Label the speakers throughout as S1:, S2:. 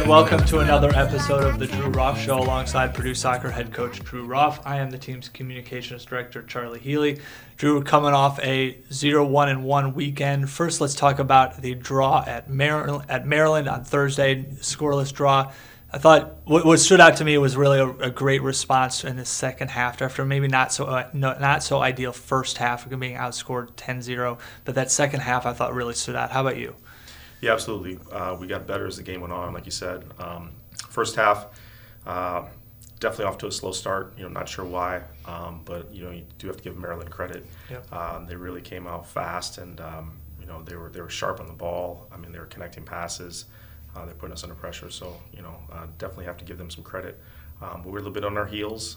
S1: and welcome to another episode of the Drew Roth Show alongside Purdue Soccer head coach Drew Roth. I am the team's communications director, Charlie Healy. Drew, coming off a 0-1-1 weekend. First, let's talk about the draw at Maryland on Thursday, scoreless draw. I thought what stood out to me was really a great response in the second half after maybe not so ideal first half, being outscored 10-0. But that second half I thought really stood out. How about you?
S2: Yeah, absolutely. We got better as the game went on, like you said. First half, definitely off to a slow start. Not sure why, but you do have to give Maryland credit. Yep. They really came out fast, and they were sharp on the ball. I mean, they were connecting passes. They're putting us under pressure, so definitely have to give them some credit. But we're a little bit on our heels.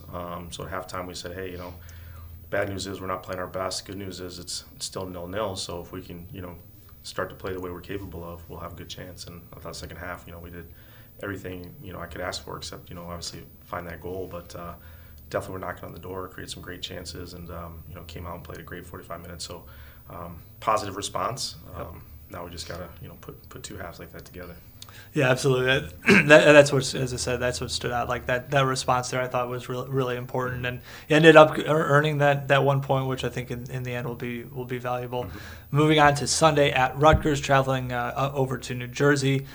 S2: So at halftime, we said, hey, bad news is we're not playing our best. Good news is it's still 0-0. So if we can, start to play the way we're capable of, we'll have a good chance. And I thought second half, we did everything I could ask for, except obviously find that goal. But definitely we're knocking on the door, created some great chances, and came out and played a great 45 minutes. So positive response. Now we just gotta put two halves like that together.
S1: Yeah, absolutely. That's what, as I said, that's what stood out. Like that response there, I thought was really important, and he ended up earning that 1 point, which I think in the end will be valuable. Mm-hmm. Moving on to Sunday at Rutgers, traveling over to New Jersey.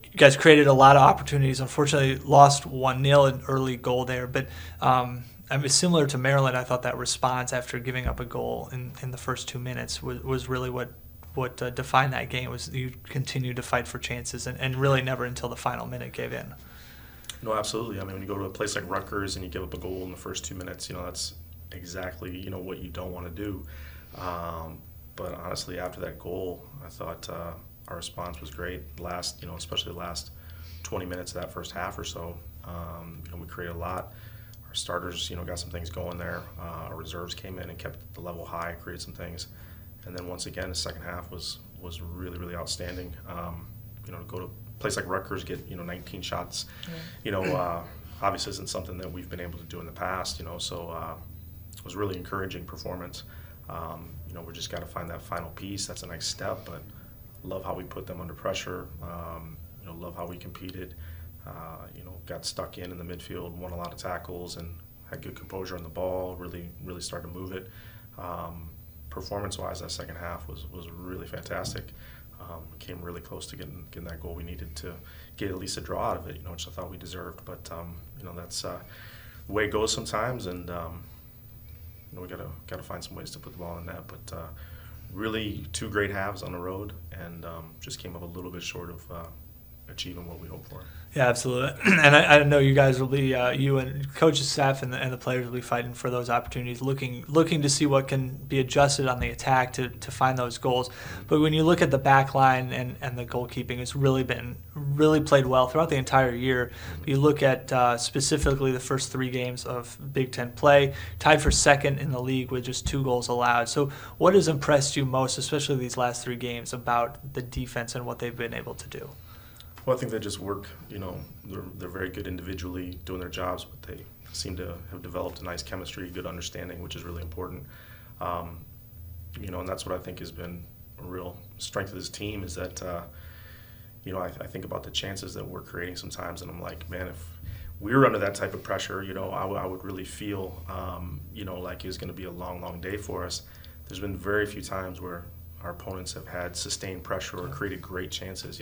S1: You guys created a lot of opportunities. Unfortunately, lost 1-0, an early goal there, but. Similar to Maryland, I thought that response after giving up a goal in the first 2 minutes was really what defined that game. Was you continued to fight for chances and really never until the final minute gave in.
S2: No, absolutely. I mean, when you go to a place like Rutgers and you give up a goal in the first 2 minutes, that's exactly what you don't want to do. But honestly, after that goal, I thought our response was great. Especially the last 20 minutes of that first half or so, we created a lot. Our starters, got some things going there. Our reserves came in and kept the level high, created some things. And then once again, the second half was really, really outstanding. To go to a place like Rutgers, get 19 shots, obviously isn't something that we've been able to do in the past. So it was really encouraging performance. We just got to find that final piece. That's a next step. But love how we put them under pressure. Love how we competed. Got stuck in the midfield, won a lot of tackles, and had good composure on the ball. Really, really started to move it. Performance-wise, that second half was really fantastic. Came really close to getting that goal we needed to get at least a draw out of it, which I thought we deserved. But that's the way it goes sometimes, and we gotta find some ways to put the ball in net. But really, two great halves on the road, and just came up a little bit short of achieving what we hoped for.
S1: Yeah, absolutely. And I know you guys will be, you and coach's staff and the players will be fighting for those opportunities, looking to see what can be adjusted on the attack to find those goals. But when you look at the back line and the goalkeeping, it's really played well throughout the entire year. You look at specifically the first 3 games of Big Ten play, tied for second in the league with just 2 goals allowed. So what has impressed you most, especially these last 3 games, about the defense and what they've been able to do?
S2: Well, I think they just work, they're very good individually doing their jobs, but they seem to have developed a nice chemistry, good understanding, which is really important. And that's what I think has been a real strength of this team is that, I think about the chances that we're creating sometimes, and I'm like, man, if we were under that type of pressure, I would really feel, like it was going to be a long, long day for us. There's been very few times where our opponents have had sustained pressure or created great chances,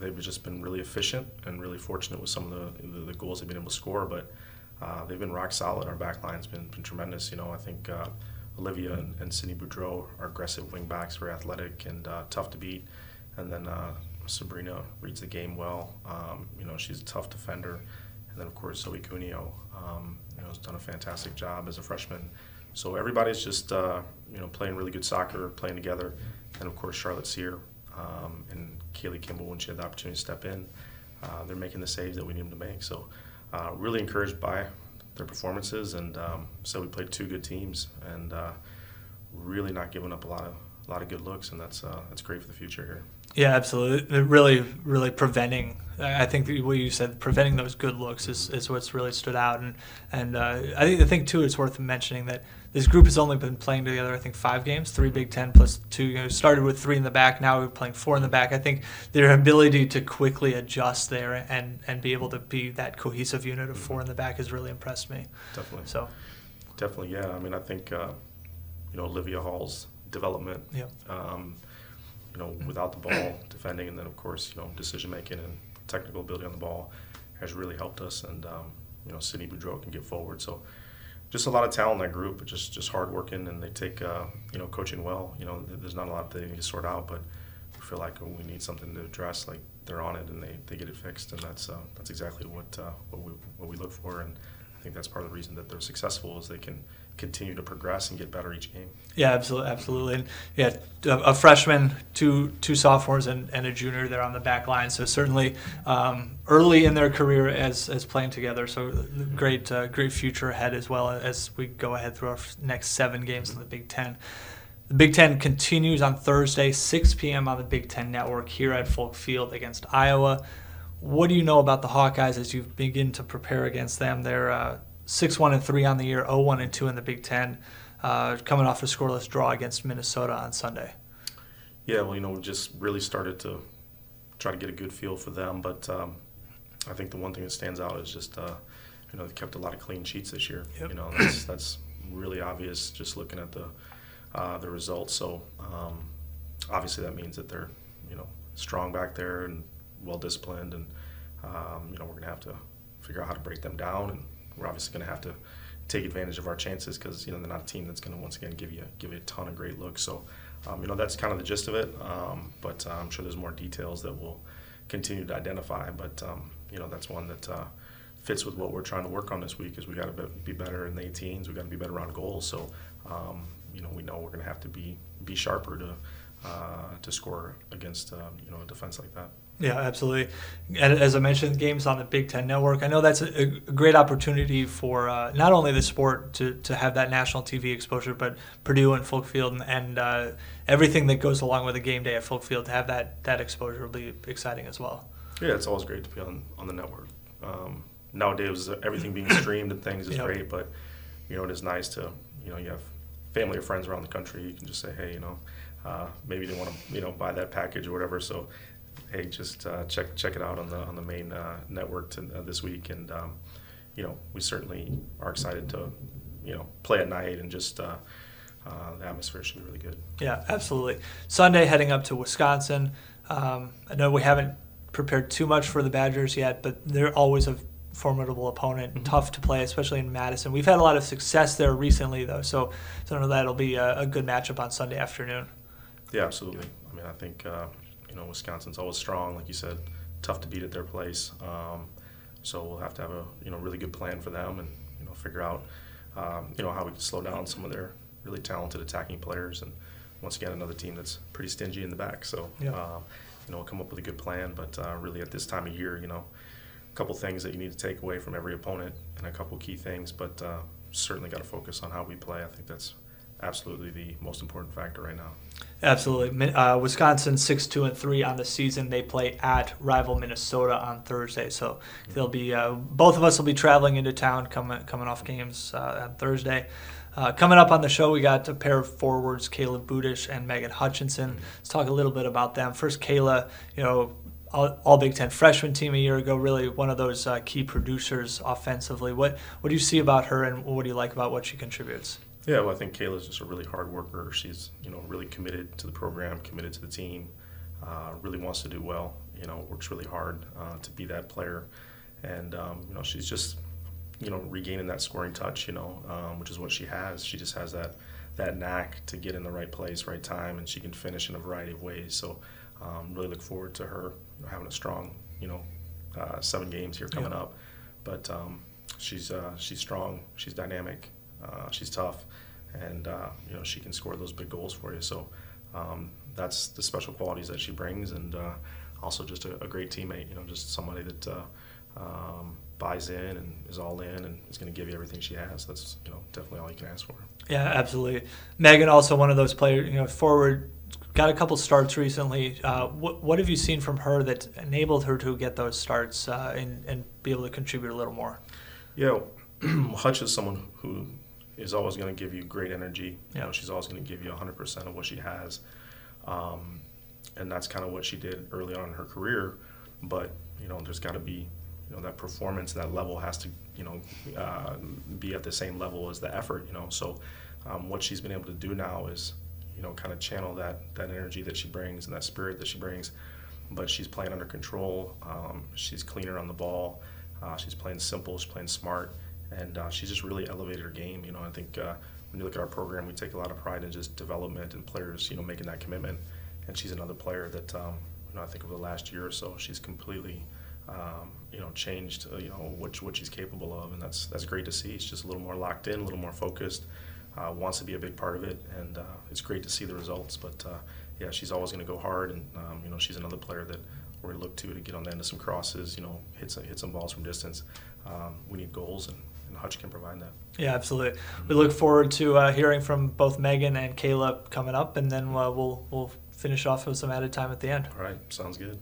S2: They've just been really efficient and really fortunate with some of the goals they've been able to score, but they've been rock solid. Our back line's been tremendous. I think Olivia and Sydney Boudreau are aggressive wing backs, very athletic and tough to beat. And then Sabrina reads the game well. She's a tough defender. And then, of course, Zoe Cuneo, has done a fantastic job as a freshman. So everybody's just, playing really good soccer, playing together. And, of course, Charlotte Sear and Kaylee Kimball, when she had the opportunity to step in, they're making the saves that we need them to make. So really encouraged by their performances. And so we played 2 good teams and really not giving up a lot of good looks. And that's great for the future here.
S1: Yeah, absolutely. Really, really preventing. I think what you said, preventing those good looks is what's really stood out. And I think too, it's worth mentioning that this group has only been playing together, I think, 5 games, 3 Big Ten plus 2. Started with 3 in the back, now we're playing 4 in the back. I think their ability to quickly adjust there and be able to be that cohesive unit of 4 in the back has really impressed me.
S2: Definitely.
S1: So,
S2: Definitely, yeah. I mean, I think Olivia Hall's development.
S1: yeah.
S2: Without the ball, defending, and then of course, decision making and technical ability on the ball has really helped us. And Sydney Boudreau can get forward. So just a lot of talent in that group, but just hard working, and they take coaching well. There's not a lot that they need to sort out, but we feel like we need something to address. Like they're on it and they get it fixed, and that's exactly what we look for. And I think that's part of the reason that they're successful is they can continue to progress and get better each game.
S1: Yeah, absolutely. And yeah, a freshman, two sophomores, and a junior there on the back line. So certainly early in their career as playing together. So great future ahead as well as we go ahead through our next 7 games in the Big Ten. The Big Ten continues on Thursday, 6 p.m. on the Big Ten Network here at Folk Field against Iowa. What do you know about the Hawkeyes as you begin to prepare against them? They're 6-1-3 on the year, 0-1-2 in the Big Ten, coming off a scoreless draw against Minnesota on Sunday.
S2: Yeah, well, we just really started to try to get a good feel for them, but I think the one thing that stands out is just they kept a lot of clean sheets this year.
S1: Yep.
S2: That's really obvious just looking at the results. So obviously that means that they're strong back there and well disciplined, and we're going to have to figure out how to break them down, and we're obviously going to have to take advantage of our chances because they're not a team that's going to once again give you a ton of great looks. So that's kind of the gist of it. But I'm sure there's more details that we'll continue to identify. But that's one that fits with what we're trying to work on this week. Is we got to be better in the 18s. We got to be better around goals. So we know we're going to have to be sharper to score against a defense like that.
S1: Yeah, absolutely. And as I mentioned, games on the Big Ten Network. I know that's a great opportunity for not only the sport to have that national TV exposure, but Purdue and Folk Field and everything that goes along with a game day at Folk Field to have that exposure will be exciting as well.
S2: Yeah, it's always great to be on the network. Nowadays, everything being streamed and things is great, but it is nice to you have family or friends around the country. You can just say, hey, maybe they want to buy that package or whatever. So hey, just check it out on the main network this week, and we certainly are excited to play at night, and just the atmosphere should be really good.
S1: Yeah, absolutely. Sunday, heading up to Wisconsin. I know we haven't prepared too much for the Badgers yet, but they're always a formidable opponent,
S2: Mm-hmm.
S1: tough to play, especially in Madison. We've had a lot of success there recently, though, so I know that'll be a good matchup on Sunday afternoon.
S2: Yeah, absolutely. I mean, I think Wisconsin's always strong, like you said, tough to beat at their place. So we'll have to have a really good plan for them, and figure out how we can slow down some of their really talented attacking players. And once again, another team that's pretty stingy in the back. So we'll come up with a good plan. But really, at this time of year, a couple things that you need to take away from every opponent, and a couple key things. But certainly got to focus on how we play. I think that's absolutely the most important factor right now.
S1: Absolutely. Wisconsin 6-2-3 on the season. They play at rival Minnesota on Thursday, so they'll be both of us will be traveling into town coming off games on Thursday. Coming up on the show, we got a pair of forwards, Kayla Budish and Megan Hutchinson. Let's talk a little bit about them. First, Kayla, all Big Ten freshman team a year ago, really one of those key producers offensively. What do you see about her, and what do you like about what she contributes?
S2: Yeah, well, I think Kayla's just a really hard worker. She's, really committed to the program, committed to the team, really wants to do well, works really hard to be that player. And, she's just, regaining that scoring touch, which is what she has. She just has that knack to get in the right place, right time, and she can finish in a variety of ways. So really look forward to her having a strong, 7 games here coming up. But she's strong, she's dynamic. She's tough, and she can score those big goals for you. So that's the special qualities that she brings, and also just a great teammate. Just somebody that buys in and is all in and is going to give you everything she has. That's definitely all you can ask for.
S1: Yeah, absolutely. Megan, also one of those players, forward got a couple starts recently. What have you seen from her that enabled her to get those starts and be able to contribute a little more?
S2: Yeah, Hutch is someone who is always going to give you great energy. You know, she's always going to give you 100% of what she has. And that's kind of what she did early on in her career. But, you know, there's got to be, you know, that performance, that level has to, you know, be at the same level as the effort, you know. So what she's been able to do now is, you know, kind of channel that energy that she brings and that spirit that she brings. But she's playing under control. She's cleaner on the ball. She's playing simple. She's playing smart. And she's just really elevated her game. You know, I think when you look at our program, we take a lot of pride in just development and players, you know, making that commitment. And she's another player that, you know, I think over the last year or so, she's completely, you know, changed, you know, what she's capable of. And that's great to see. She's just a little more locked in, a little more focused, wants to be a big part of it. And it's great to see the results. But, yeah, she's always going to go hard. And, you know, she's another player that we're going to look to get on the end of some crosses, you know, hit some balls from distance. We need goals, and Hutch can provide that.
S1: Yeah, absolutely. We look forward to hearing from both Megan and Kayla coming up, and then we'll finish off with some added time at the end.
S2: All right, sounds good.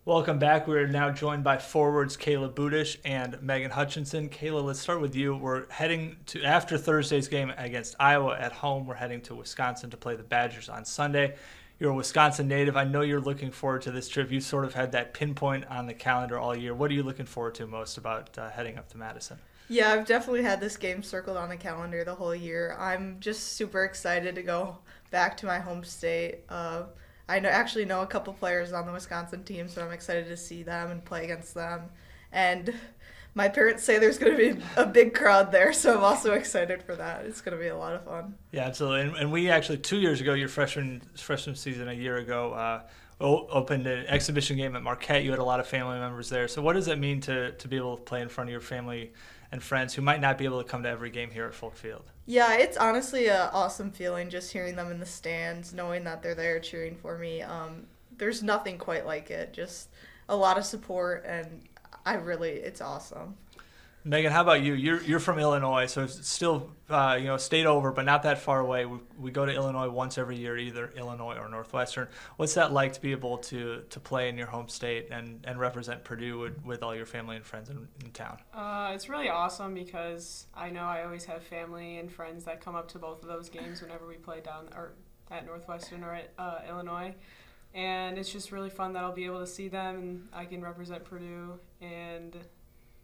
S1: Welcome back. We're now joined by forwards Kayla Budish and Megan Hutchinson. Kayla, let's start with you. We're heading to, after Thursday's game against Iowa at home, we're heading to Wisconsin to play the Badgers on Sunday. You're a Wisconsin native. I know you're looking forward to this trip. You sort of had that pinpoint on the calendar all year. What are you looking forward to most about heading up to Madison?
S3: Yeah, I've definitely had this game circled on the calendar the whole year. I'm just super excited to go back to my home state. I actually know a couple players on the Wisconsin team, so I'm excited to see them and play against them. And my parents say there's going to be a big crowd there, so I'm also excited for that. It's going to be a lot of fun.
S1: Yeah, absolutely. And we actually, 2 years ago, your freshman season, a year ago, opened an exhibition game at Marquette. You had a lot of family members there. So what does it mean to be able to play in front of your family and friends who might not be able to come to every game here at Folk Field?
S3: Yeah, it's honestly an awesome feeling just hearing them in the stands, knowing that they're there cheering for me. There's nothing quite like it. Just a lot of support, and it's awesome.
S1: Megan, how about you? You're from Illinois, so it's still state over, but not that far away. We go to Illinois once every year, either Illinois or Northwestern. What's that like to be able to play in your home state and represent Purdue with all your family and friends in town?
S4: It's really awesome because I know I always have family and friends that come up to both of those games whenever we play down or at Northwestern or at Illinois. And it's just really fun that I'll be able to see them and I can represent Purdue and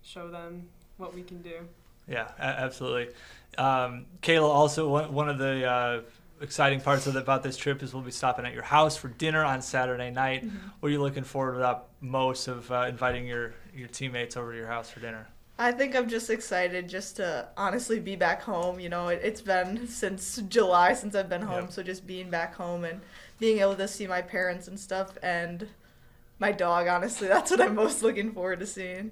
S4: show them what we can do.
S1: Yeah, absolutely. Kayla, also one of the exciting parts about this trip is we'll be stopping at your house for dinner on Saturday night. Mm-hmm. What are you looking forward to most of inviting your teammates over to your house for dinner?
S3: I think I'm just excited just to honestly be back home. You know, it's been since July since I've been home, so just being back home and being able to see my parents and stuff and my dog, honestly, that's what I'm most looking forward to seeing.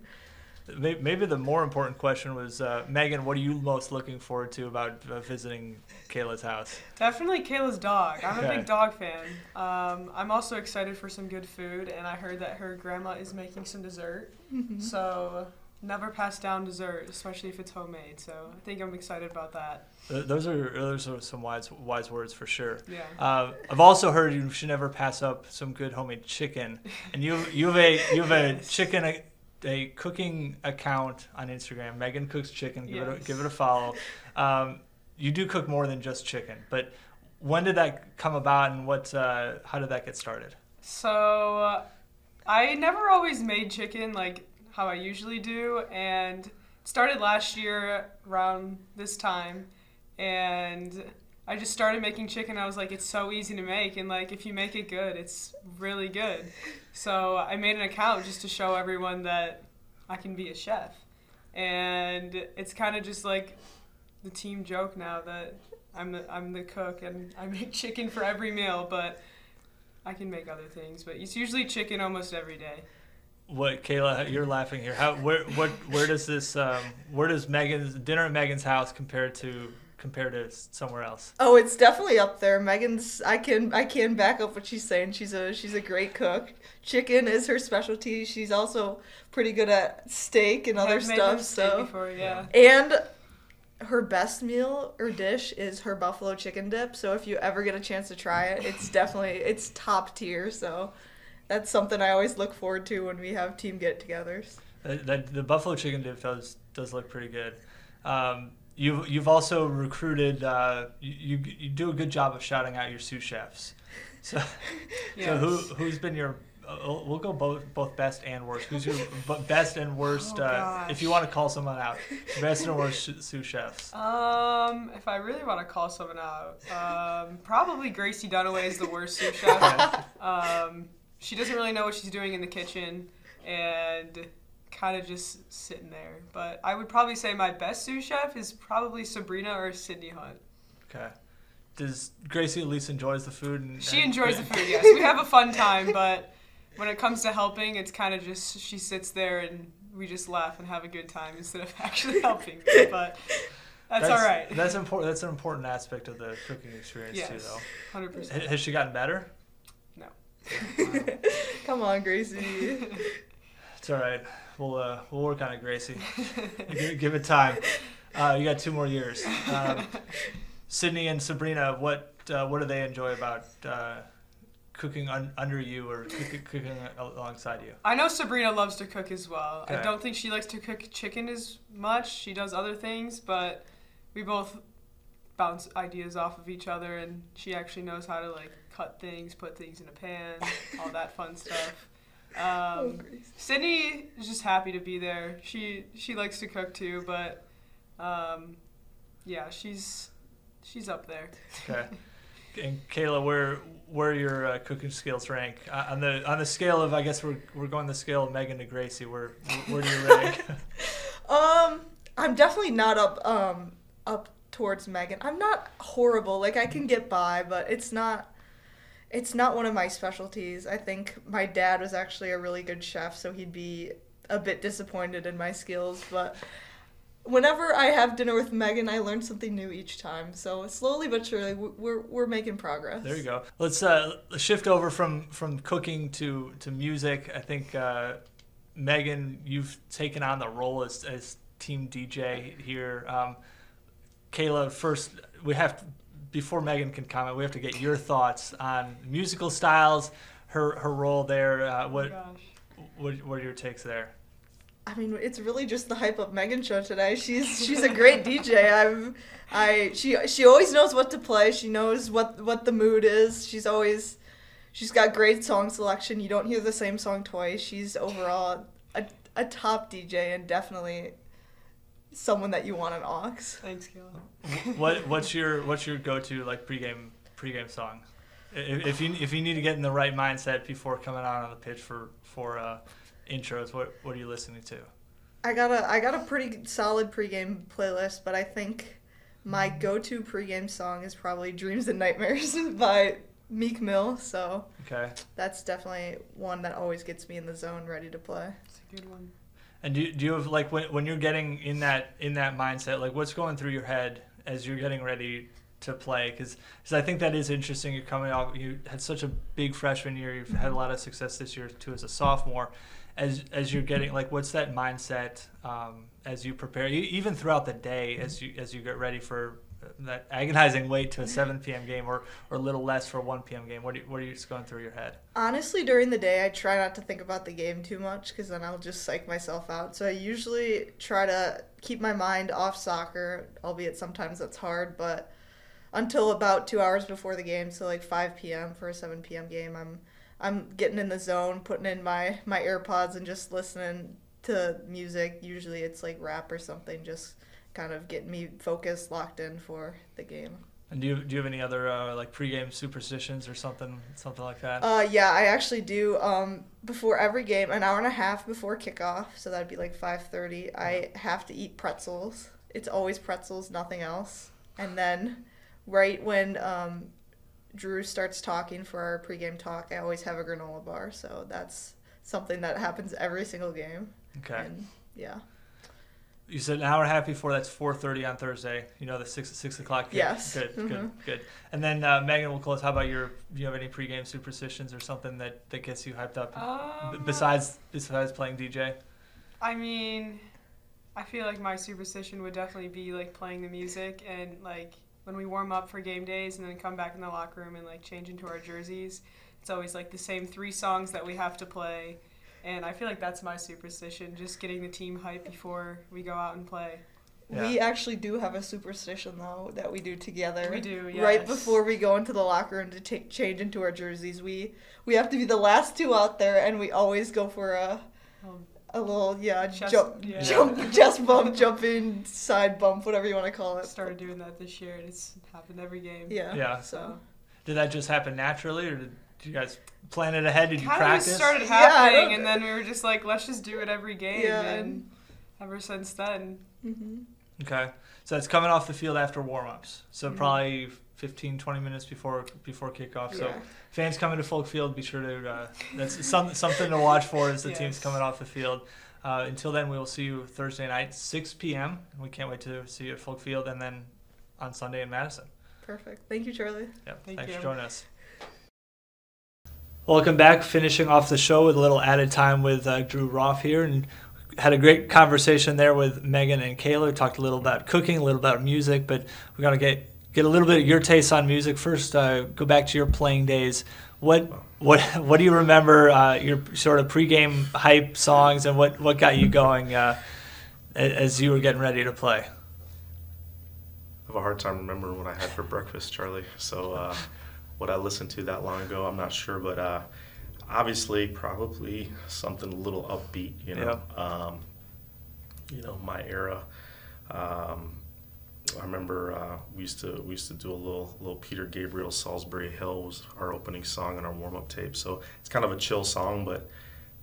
S1: Maybe the more important question was, Megan, what are you most looking forward to about visiting Kayla's house?
S4: Definitely Kayla's dog. I'm a big dog fan. I'm also excited for some good food, and I heard that her grandma is making some dessert. Mm-hmm. So never pass down dessert, especially if it's homemade. So I think I'm excited about that.
S1: Those are some wise words for sure.
S4: Yeah.
S1: I've also heard you should never pass up some good homemade chicken, and you have a chicken. A cooking account on Instagram, Megan Cooks Chicken. Give it a follow. You do cook more than just chicken, but when did that come about, and how did that get started?
S4: So I never always made chicken like how I usually do, and it started last year around this time, and I just started making chicken. I was like, it's so easy to make, and like if you make it good, it's really good. So I made an account just to show everyone that I can be a chef. And it's kind of just like the team joke now that I'm the cook and I make chicken for every meal, but I can make other things. But it's usually chicken almost every day.
S1: What, Kayla, you're laughing here. Where does Megan's dinner at Megan's house compare to somewhere else?
S3: Oh, it's definitely up there. Megan's I can back up what she's saying. She's a great cook. Chicken is her specialty. She's also pretty good at steak and other stuff.
S4: Steak before, yeah.
S3: And her best meal or dish is her buffalo chicken dip. So if you ever get a chance to try it, it's top tier. So that's something I always look forward to when we have team get-togethers.
S1: The buffalo chicken dip does look pretty good. You've also recruited. You do a good job of shouting out your sous chefs. So
S4: Yes.
S1: so who's been your? We'll go both best and worst. Who's your best and worst?
S4: Oh, gosh.
S1: If you want to call someone out, best and worst sous chefs.
S4: If I really want to call someone out, probably Gracie Dunaway is the worst sous chef. She doesn't really know what she's doing in the kitchen and kind of just sitting there. But I would probably say my best sous chef is probably Sabrina or Sydney Hunt.
S1: Okay. Does Gracie at least enjoys the food?
S4: She enjoys the food, yes. We have a fun time, but when it comes to helping, it's kind of just she sits there and we just laugh and have a good time instead of actually helping. But that's all right.
S1: That's important. That's an important aspect of the cooking experience too,
S4: Yes,
S1: though.
S4: 100%.
S1: Has she gotten better?
S4: No.
S3: Come on, Gracie.
S1: It's all right. We'll work on it, Gracie. Give it time. You got 2 more years. Sydney and Sabrina, what do they enjoy about cooking under you or cooking alongside you?
S4: I know Sabrina loves to cook as well.
S1: Okay.
S4: I don't think she likes to cook chicken as much. She does other things, but we both bounce ideas off of each other, and she actually knows how to like cut things, put things in a pan, all that fun stuff. Sydney is just happy to be there. She likes to cook too, but yeah, she's up there.
S1: Okay. And Kayla, where your cooking skills rank on the scale of, I guess we're going the scale of Megan to Gracie. Where do you rank?
S3: I'm definitely not up towards Megan. I'm not horrible. Like I can get by, but it's not one of my specialties. I think my dad was actually a really good chef, so he'd be a bit disappointed in my skills, but whenever I have dinner with Megan, I learn something new each time. So slowly but surely, we're making progress.
S1: There you go. Let's shift over from cooking to music. I think Megan, you've taken on the role as team DJ here. Kayla, first before Megan can comment, we have to get your thoughts on musical styles, her role there. What are your takes there?
S3: I mean, it's really just the Hype Up Megan show today. She's a great DJ. She always knows what to play. She knows what the mood is. She's got great song selection. You don't hear the same song twice. She's overall a top DJ and definitely someone that you want an aux.
S4: Thanks, Kayla.
S1: What's your go-to like pregame song? If you need to get in the right mindset before coming out on the pitch for intros, what are you listening to?
S3: I got a pretty solid pregame playlist, but I think my go-to pregame song is probably "Dreams and Nightmares" by Meek Mill. So
S1: Okay.
S3: that's definitely one that always gets me in the zone, ready to play.
S4: It's a good one.
S1: And do you have like when you're getting in that mindset, like what's going through your head as you're getting ready to play? Because I think that is interesting. You're coming off. You had such a big freshman year. You've had a lot of success this year too as a sophomore. As you're getting like, what's that mindset as you prepare, even throughout the day, as you get ready for that agonizing wait to a 7 p.m. game or a little less for a 1 p.m. game? What are you just going through your head?
S3: Honestly, during the day, I try not to think about the game too much because then I'll just psych myself out. So I usually try to keep my mind off soccer, albeit sometimes that's hard, but until about 2 hours before the game, so like 5 p.m. for a 7 p.m. game, I'm getting in the zone, putting in my AirPods and just listening to music. Usually it's like rap or something, just kind of getting me focused, locked in for the game.
S1: And do you have any other like pregame superstitions or something like that?
S3: Yeah, I actually do. Before every game, an hour and a half before kickoff, so that'd be like 5:30, I have to eat pretzels. It's always pretzels, nothing else. And then right when Drew starts talking for our pregame talk, I always have a granola bar, so that's something that happens every single game.
S1: Okay.
S3: And yeah.
S1: You said an hour and a half before. That's 4:30 on Thursday. You know the 6 o'clock game.
S3: Yes.
S1: Good.
S3: Mm-hmm.
S1: Good. And then Megan, we'll close. How about do you have any pregame superstitions or something that gets you hyped up besides playing DJ?
S4: I mean, I feel like my superstition would definitely be like playing the music and like when we warm up for game days and then come back in the locker room and like change into our jerseys. It's always like the same 3 songs that we have to play. And I feel like that's my superstition, just getting the team hyped before we go out and play.
S1: Yeah.
S3: We actually do have a superstition, though, that we do together.
S4: We do, yes.
S3: Right before we go into the locker room to change into our jerseys, we have to be the last 2 out there, and we always go for a little, jump, chest bump, jumping, side bump, whatever you want to call it.
S4: Started doing that this year, and it's happened every game.
S3: Yeah.
S1: Yeah.
S3: So.
S1: Did that just happen naturally, or did you guys plan it ahead? Did you
S4: Kind of
S1: practice?
S4: just started
S3: Yeah, I
S4: happening,
S3: don't-
S4: and then we were just like, let's just do it every game,
S3: Yeah.
S4: and ever since then.
S3: Mm-hmm.
S1: Okay. So it's coming off the field after warm-ups. So probably 15, 20 minutes before kickoff. So
S3: Yeah.
S1: fans coming to Folk Field, be sure to that's something to watch for as the team's
S4: Yes.
S1: coming off the field. Until then, we will see you Thursday night, 6 p.m. We can't wait to see you at Folk Field, and then on Sunday in Madison.
S3: Perfect. Thank you, Charlie.
S1: Yep.
S4: Thank
S1: Thanks
S4: you.
S1: for joining us. Welcome back. Finishing off the show with a little added time with Drew Roth here, and had a great conversation there with Megan and Kayla. Talked a little about cooking, a little about music, but we're gonna get a little bit of your taste on music first. Go back to your playing days. What do you remember? Your sort of pregame hype songs, and what got you going as you were getting ready to play?
S2: I have a hard time remembering what I had for breakfast, Charlie. So what I listened to that long ago, I'm not sure, but obviously probably something a little upbeat, you know. My era. I remember we used to do a little Peter Gabriel, Salisbury Hill was our opening song on our warm-up tape. So it's kind of a chill song, but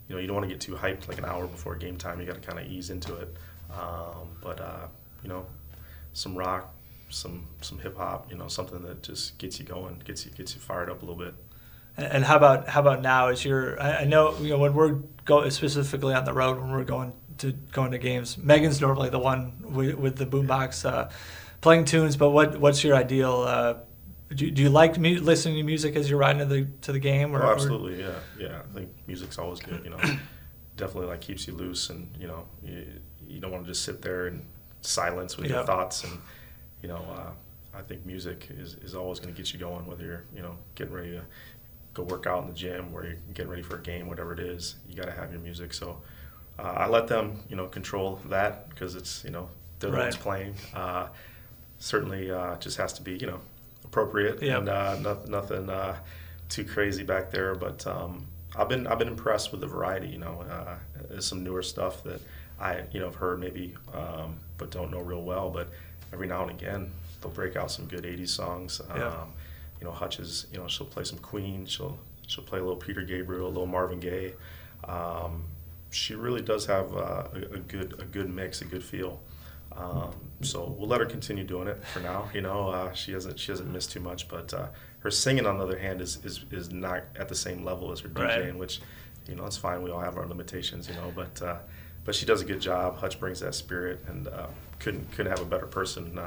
S2: you don't want to get too hyped like an hour before game time. You got to kind of ease into it. Some rock, some hip hop, something that just gets you going, gets you fired up a little bit.
S1: And how about now? I know when we're specifically on the road, when we're going to games, Megan's normally the one with the boombox playing tunes. But what's your ideal? Do you like listening to music as you're riding to the game?
S2: Absolutely, yeah. I think music's always good. Definitely keeps you loose, and you don't want to just sit there in silence with your thoughts. And I think music is always going to get you going, whether you're getting ready to go work out in the gym, or you're getting ready for a game, whatever it is. You got to have your music. So I let them control that, because it's they're the ones playing. Certainly just has to be appropriate, and nothing too crazy back there. But I've been impressed with the variety. There's some newer stuff that I have heard maybe, but don't know real well. But every now and again they'll break out some good '80s songs. Hutch is she'll play some Queen. She'll play a little Peter Gabriel, a little Marvin Gaye. She really does have a good mix, a good feel. So we'll let her continue doing it for now. She hasn't missed too much, but her singing, on the other hand, is not at the same level as her DJing, which it's fine. We all have our limitations, but she does a good job. Hutch brings that spirit, and couldn't have a better person,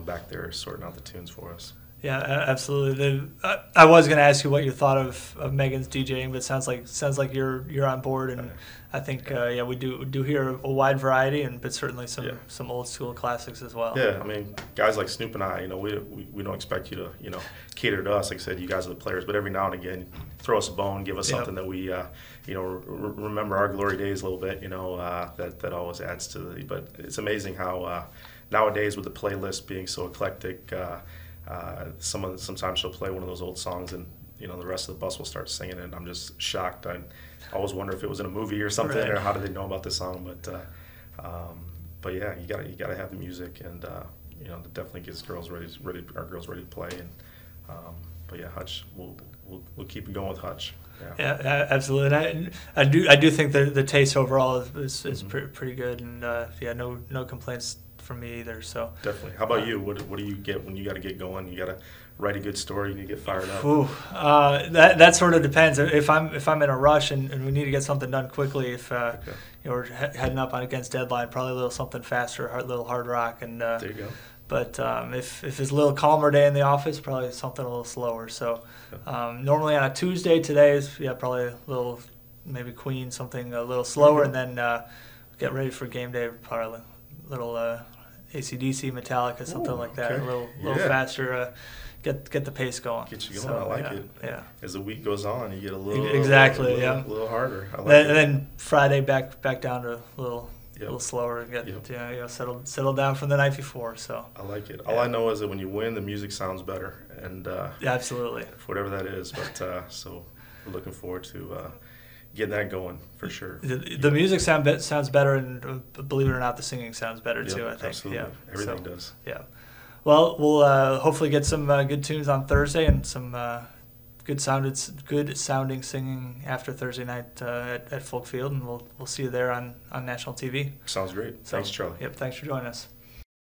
S2: back there sorting out the tunes for us.
S1: Yeah, absolutely. I was going to ask you what you thought of Megan's DJing, but it sounds like you're on board, and I think we do hear a wide variety, but certainly some old school classics as well.
S2: Yeah, I mean, guys like Snoop and I, we don't expect you to cater to us. Like I said, you guys are the players, but every now and again, throw us a bone, give us something that we remember our glory days a little bit. That always adds to the. But it's amazing how nowadays, with the playlist being so eclectic. Sometimes she'll play one of those old songs, and the rest of the bus will start singing it, and I'm just shocked. I always wonder if it was in a movie or something, or how do they know about this song. But yeah, you gotta have the music, and that definitely gets our girls ready to play. And but yeah, Hutch, we'll keep going with Hutch.
S1: Yeah, absolutely. And I do think the taste overall is pretty good, and no complaints from me either. So
S2: definitely. How about you? What do you get when you got to get going? You got to write a good story and you get fired up.
S1: That sort of depends. If I'm in a rush and we need to get something done quickly, if we're heading up against deadline, probably a little something faster, a little hard rock. And
S2: there you go.
S1: But if it's a little calmer day in the office, probably something a little slower. So normally on a Tuesday, today is probably a little maybe Queen, something a little slower, and then get ready for game day. Probably a little AC/DC, Metallica, something
S2: Ooh,
S1: like that.
S2: okay.
S1: A little
S2: Yeah.
S1: faster. Get the pace going.
S2: Get you going.
S1: So,
S2: I like
S1: yeah,
S2: it.
S1: Yeah.
S2: As the week goes on, you get a little
S1: Exactly,
S2: a
S1: yeah.
S2: little harder. I like
S1: And
S2: it.
S1: then Friday back down to a little
S2: Yep.
S1: slower and get
S2: Yep.
S1: settle down from the night before. So
S2: I like it. All I know is that when you win, the music sounds better, and
S1: yeah, absolutely.
S2: for whatever that is. But so we're looking forward to getting that going for sure.
S1: The music sounds better, and believe it or not, the singing sounds better
S2: Yep,
S1: too. I think.
S2: absolutely.
S1: Yeah.
S2: Everything
S1: So,
S2: does.
S1: Yeah. Well, we'll hopefully get some good tunes on Thursday and some good sounding singing after Thursday night at Folk Field, and we'll see you there on national TV.
S2: Sounds great.
S1: So,
S2: Thanks, Charlie.
S1: Yep. Thanks for joining us.